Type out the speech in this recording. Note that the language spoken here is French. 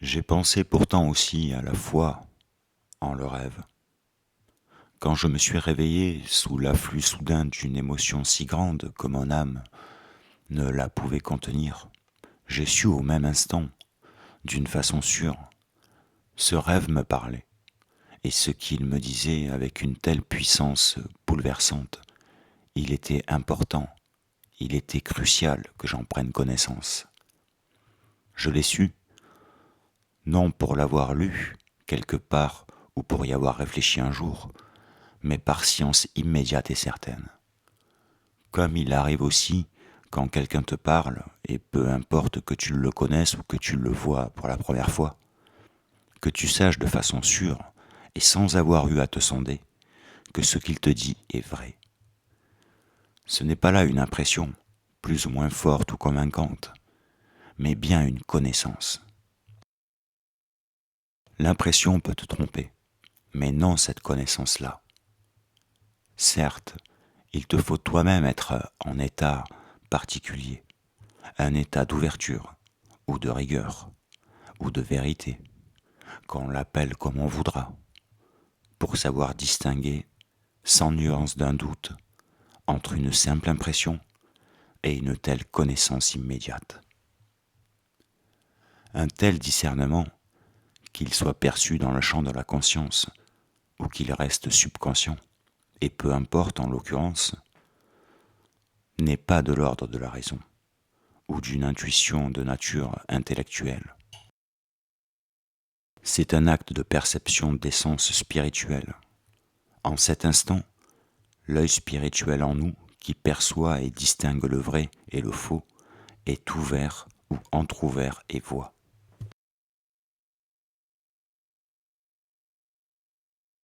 J'ai pensé pourtant aussi à la foi en le rêve. Quand je me suis réveillé sous l'afflux soudain d'une émotion si grande que mon âme ne la pouvait contenir, j'ai su au même instant, d'une façon sûre, ce rêve me parlait, et ce qu'il me disait avec une telle puissance bouleversante, il était important, il était crucial que j'en prenne connaissance. Je l'ai su, non pour l'avoir lu quelque part ou pour y avoir réfléchi un jour, mais par science immédiate et certaine. Comme il arrive aussi quand quelqu'un te parle, et peu importe que tu le connaisses ou que tu le vois pour la première fois, que tu saches de façon sûre et sans avoir eu à te sonder que ce qu'il te dit est vrai. Ce n'est pas là une impression, plus ou moins forte ou convaincante, mais bien une connaissance. L'impression peut te tromper, mais non cette connaissance-là. Certes, il te faut toi-même être en état particulier, un état d'ouverture, ou de rigueur, ou de vérité, qu'on l'appelle comme on voudra, pour savoir distinguer, sans nuance d'un doute, entre une simple impression et une telle connaissance immédiate. Un tel discernement, qu'il soit perçu dans le champ de la conscience, ou qu'il reste subconscient, et peu importe en l'occurrence, n'est pas de l'ordre de la raison, ou d'une intuition de nature intellectuelle. C'est un acte de perception d'essence spirituelle. En cet instant, l'œil spirituel en nous, qui perçoit et distingue le vrai et le faux, est ouvert ou entrouvert et voit.